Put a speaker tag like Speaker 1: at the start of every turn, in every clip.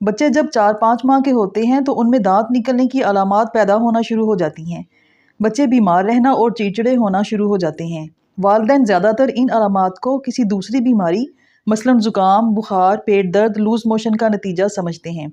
Speaker 1: بچے جب 4-5 ماہ کے ہوتے ہیں تو ان میں دانت نکلنے کی علامات پیدا ہونا شروع ہو جاتی ہیں۔ بچے بیمار رہنا اور چڑچڑے ہونا شروع ہو جاتے ہیں۔ والدین زیادہ تر ان علامات کو کسی دوسری بیماری مثلاً زکام، بخار، پیٹ درد، لوز موشن کا نتیجہ سمجھتے ہیں۔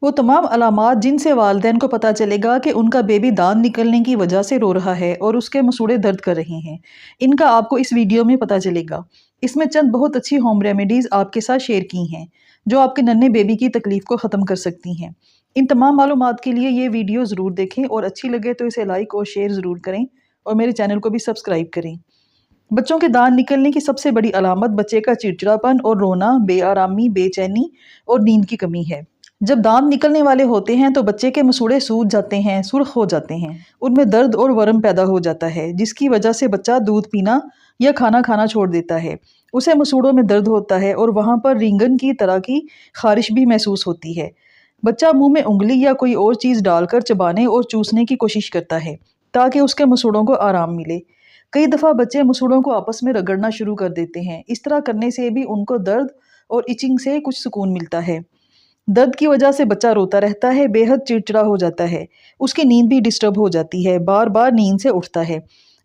Speaker 1: وہ تمام علامات جن سے والدین کو پتہ چلے گا کہ ان کا بیبی دانت نکلنے کی وجہ سے رو رہا ہے اور اس کے مسوڑے درد کر رہے ہیں، ان کا آپ کو اس ویڈیو میں پتہ چلے گا۔ اس میں چند بہت اچھی ہوم ریمیڈیز آپ کے ساتھ شیئر کی ہیں جو آپ کے ننھے بیبی کی تکلیف کو ختم کر سکتی ہیں۔ ان تمام معلومات کے لیے یہ ویڈیو ضرور دیکھیں اور اچھی لگے تو اسے لائک اور شیئر ضرور کریں اور میرے چینل کو بھی سبسکرائب کریں۔ بچوں کے دانت نکلنے کی سب سے بڑی علامت بچے کا چڑچڑاپن اور رونا، بے آرامی، بے چینی اور نیند کی کمی ہے۔ جب دانت نکلنے والے ہوتے ہیں تو بچے کے مسوڑے سوج جاتے ہیں، سرخ ہو جاتے ہیں، ان میں درد اور ورم پیدا ہو جاتا ہے جس کی وجہ سے بچہ دودھ پینا یا کھانا کھانا چھوڑ دیتا ہے۔ اسے مسوڑوں میں درد ہوتا ہے اور وہاں پر رینگن کی طرح کی خارش بھی محسوس ہوتی ہے۔ بچہ منہ میں انگلی یا کوئی اور چیز ڈال کر چبانے اور چوسنے کی کوشش کرتا ہے تاکہ اس کے مسوڑوں کو آرام ملے۔ کئی دفعہ بچے مسوڑوں کو آپس میں رگڑنا شروع کر دیتے ہیں۔ اس طرح کرنے سے بھی ان کو درد اور ایچنگ سے کچھ سکون ملتا ہے۔ درد کی وجہ سے بچہ روتا رہتا ہے، بے حد چڑچڑا ہو جاتا ہے، اس کی نیند بھی ڈسٹرب ہو جاتی ہے، بار بار نیند سے اٹھتا ہے۔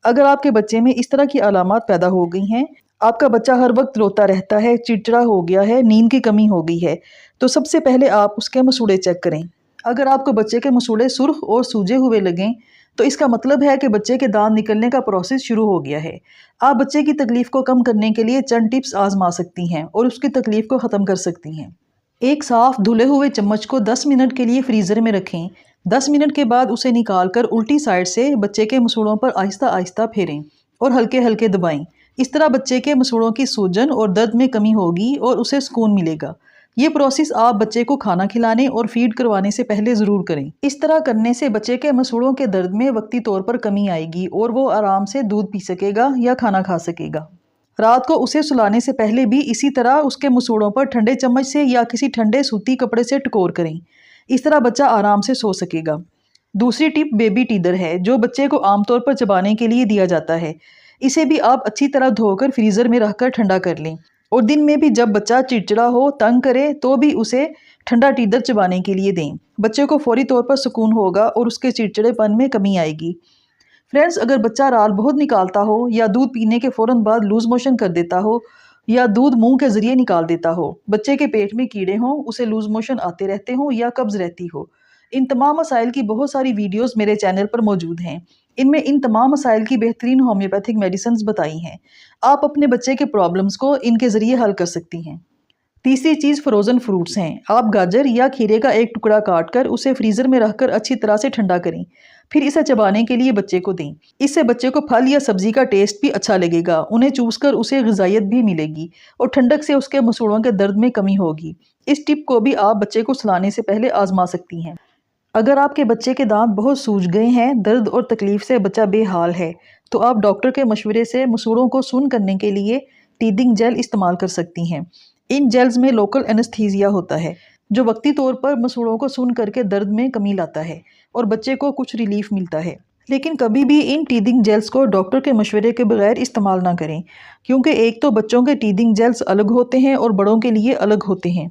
Speaker 1: اگر آپ کے بچے میں اس طرح کی علامات پیدا ہو گئی ہیں، آپ کا بچہ ہر وقت روتا رہتا ہے، چڑچڑا ہو گیا ہے، نیند کی کمی ہو گئی ہے، تو سب سے پہلے آپ اس کے مسوڑے چیک کریں۔ اگر آپ کو بچے کے مسوڑے سرخ اور سوجے ہوئے لگیں تو اس کا مطلب ہے کہ بچے کے دانت نکلنے کا پروسیس شروع ہو گیا ہے۔ آپ بچے کی تکلیف کو کم کرنے کے لیے چند ٹپس آزما سکتی ہیں اور اس کی تکلیف کو ختم کر سکتی ہیں۔ ایک صاف دھلے ہوئے چمچ کو 10 منٹ کے لیے فریزر میں رکھیں۔ 10 منٹ کے بعد اسے نکال کر الٹی سائڈ سے بچے کے مسوڑوں پر آہستہ آہستہ پھیریں اور ہلکے ہلکے دبائیں۔ اس طرح بچے کے مسوڑوں کی سوجن اور درد میں کمی ہوگی اور اسے سکون ملے گا۔ یہ پروسیس آپ بچے کو کھانا کھلانے اور فیڈ کروانے سے پہلے ضرور کریں۔ اس طرح کرنے سے بچے کے مسوڑوں کے درد میں وقتی طور پر کمی آئے گی اور وہ آرام سے دودھ پی سکے گا یا کھانا کھا سکے گا۔ رات کو اسے سلانے سے پہلے بھی اسی طرح اس کے مسوڑوں پر ٹھنڈے چمچ سے یا کسی ٹھنڈے سوتی کپڑے سے ٹکور کریں۔ اس طرح بچہ آرام سے سو سکے گا۔ دوسری ٹپ بیبی ٹیدر ہے جو بچے کو عام طور پر چبانے کے لیے دیا جاتا ہے۔ اسے بھی آپ اچھی طرح دھو کر فریزر میں رکھ کر ٹھنڈا کر لیں اور دن میں بھی جب بچہ چڑچڑا ہو، تنگ کرے تو بھی اسے ٹھنڈا ٹیدر چبانے کے لیے دیں۔ بچے کو فوری طور پر سکون ہوگا اور اس کے چڑچڑے پن میں کمی آئے گی۔ فرینڈز، اگر بچہ رال بہت نکالتا ہو یا دودھ پینے کے فوراً بعد لوز موشن کر دیتا ہو یا دودھ منہ کے ذریعے نکال دیتا ہو، بچے کے پیٹ میں کیڑے ہوں، اسے لوز موشن آتے رہتے ہوں یا قبض رہتی ہو، ان تمام مسائل کی بہت ساری ویڈیوز میرے چینل پر موجود ہیں۔ ان میں ان تمام مسائل کی بہترین ہومیوپیتھک میڈیسنز بتائی ہیں۔ آپ اپنے بچے کے پرابلمز کو ان کے ذریعے حل کر سکتی ہیں۔ تیسری چیز فروزن فروٹس ہیں۔ آپ گاجر یا کھیرے کا ایک ٹکڑا کاٹ کر اسے فریزر میں رکھ کر اچھی طرح سے ٹھنڈا کریں، پھر اسے چبانے کے لیے بچے کو دیں۔ اس سے بچے کو پھل یا سبزی کا ٹیسٹ بھی اچھا لگے گا، انہیں چوس کر اسے غذائیت بھی ملے گی اور ٹھنڈک سے اس کے مسوڑوں کے درد میں کمی ہوگی۔ اس ٹپ کو بھی آپ بچے کو سلانے سے پہلے آزما سکتی ہیں۔ اگر آپ کے بچے کے دانت بہت سوج گئے ہیں، درد اور تکلیف سے بچہ بے حال ہے، تو آپ ڈاکٹر کے مشورے سے مسوڑوں کو سن کرنے کے لیے ٹیدنگ جیل استعمال کر سکتی ہیں۔ ان جیلز میں لوکل اینستھیزیا ہوتا ہے جو وقتی طور پر مسوڑوں کو سن کر کے درد میں کمی لاتا ہے اور بچے کو کچھ ریلیف ملتا ہے۔ لیکن کبھی بھی ان ٹیدنگ جیلز کو ڈاکٹر کے مشورے کے بغیر استعمال نہ کریں، کیونکہ ایک تو بچوں کے ٹیدنگ جیلز الگ ہوتے ہیں اور بڑوں کے لیے الگ ہوتے ہیں۔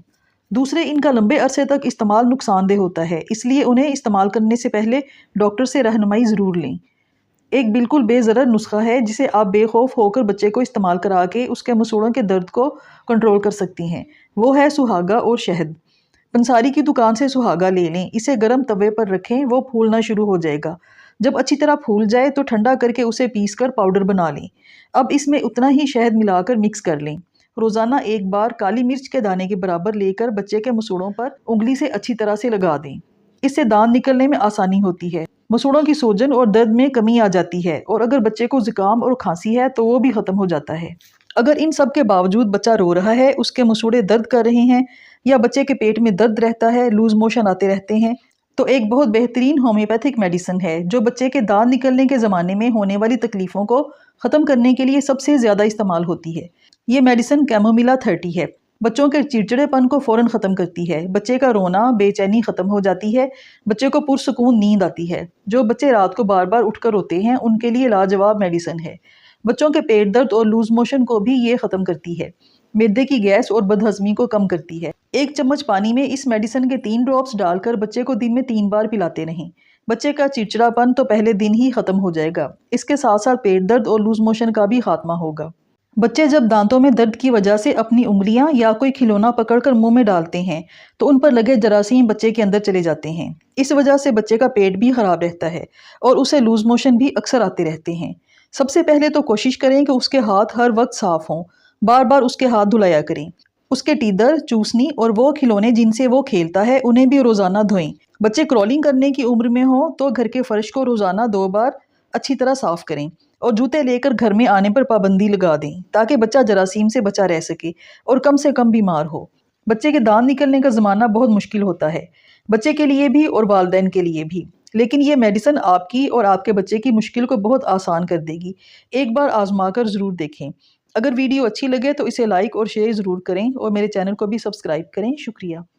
Speaker 1: دوسرے، ان کا لمبے عرصے تک استعمال نقصان دہ ہوتا ہے، اس لیے انہیں استعمال کرنے سے پہلے ڈاکٹر سے رہنمائی ضرور لیں۔ ایک بالکل بے ضرر نسخہ ہے جسے آپ بے خوف ہو کر بچے کو استعمال کرا کے اس کے مسوڑوں کے درد کو کنٹرول کر سکتی ہیں، وہ ہے سہاگا اور شہد۔ پنساری کی دکان سے سہاگا لے لیں، اسے گرم توے پر رکھیں، وہ پھولنا شروع ہو جائے گا۔ جب اچھی طرح پھول جائے تو ٹھنڈا کر کے اسے پیس کر پاؤڈر بنا لیں۔ اب اس میں اتنا ہی شہد ملا کر مکس کر لیں۔ روزانہ ایک بار کالی مرچ کے دانے کے برابر لے کر بچے کے مسوڑوں پر انگلی سے اچھی طرح سے لگا دیں۔ اس سے دانت نکلنے میں آسانی ہوتی ہے، مسوڑوں کی سوجن اور درد میں کمی آ جاتی ہے اور اگر بچے کو زکام اور کھانسی ہے تو وہ بھی ختم ہو جاتا ہے۔ اگر ان سب کے باوجود بچہ رو رہا ہے، اس کے مسوڑے درد کر رہے ہیں یا بچے کے پیٹ میں درد رہتا ہے، لوز موشن آتے رہتے ہیں، تو ایک بہت بہترین ہومیوپیتھک میڈیسن ہے جو بچے کے دانت نکلنے کے زمانے میں ہونے والی تکلیفوں کو ختم کرنے کے لیے سب سے زیادہ استعمال ہوتی ہے۔ یہ میڈیسن کیمومیلا 30 ہے۔ بچوں کے چڑچڑے پن کو فوراً ختم کرتی ہے، بچے کا رونا، بے چینی ختم ہو جاتی ہے، بچے کو پرسکون نیند آتی ہے۔ جو بچے رات کو بار بار اٹھ کر روتے ہیں ان کے لیے لاجواب میڈیسن ہے۔ بچوں کے پیٹ درد اور لوز موشن کو بھی یہ ختم کرتی ہے۔ معدے کی گیس اور بدہضمی کو کم کرتی ہے۔ 1 چمچ پانی میں اس میڈیسن کے 3 ڈراپس ڈال کر بچے کو دن میں 3 بار پلاتے رہیں۔ بچے کا چڑچڑاپن تو پہلے دن ہی ختم ہو جائے گا۔ اس کے ساتھ ساتھ پیٹ درد اور لوز موشن کا بھی خاتمہ ہوگا۔ بچے جب دانتوں میں درد کی وجہ سے اپنی انگلیاں یا کوئی کھلونا پکڑ کر منہ میں ڈالتے ہیں تو ان پر لگے جراثیم بچے کے اندر چلے جاتے ہیں۔ اس وجہ سے بچے کا پیٹ بھی خراب رہتا ہے اور اسے لوز موشن بھی اکثر آتے رہتے ہیں۔ سب سے پہلے تو کوشش کریں کہ اس کے ہاتھ ہر وقت صاف ہوں، بار بار اس کے ہاتھ دھلایا کریں۔ اس کے ٹیدر، چوسنی اور وہ کھلونے جن سے وہ کھیلتا ہے انہیں بھی روزانہ دھوئیں۔ بچے کرولنگ کرنے کی عمر میں ہوں تو گھر کے فرش کو روزانہ 2 بار اچھی طرح صاف کریں اور جوتے لے کر گھر میں آنے پر پابندی لگا دیں تاکہ بچہ جراثیم سے بچا رہ سکے اور کم سے کم بیمار ہو۔ بچے کے دانت نکلنے کا زمانہ بہت مشکل ہوتا ہے، بچے کے لیے بھی اور والدین کے لیے بھی، لیکن یہ میڈیسن آپ کی اور آپ کے بچے کی مشکل کو بہت آسان کر دے گی۔ ایک بار آزما کر ضرور دیکھیں۔ اگر ویڈیو اچھی لگے تو اسے لائک اور شیئر ضرور کریں اور میرے چینل کو بھی سبسکرائب کریں۔ شکریہ۔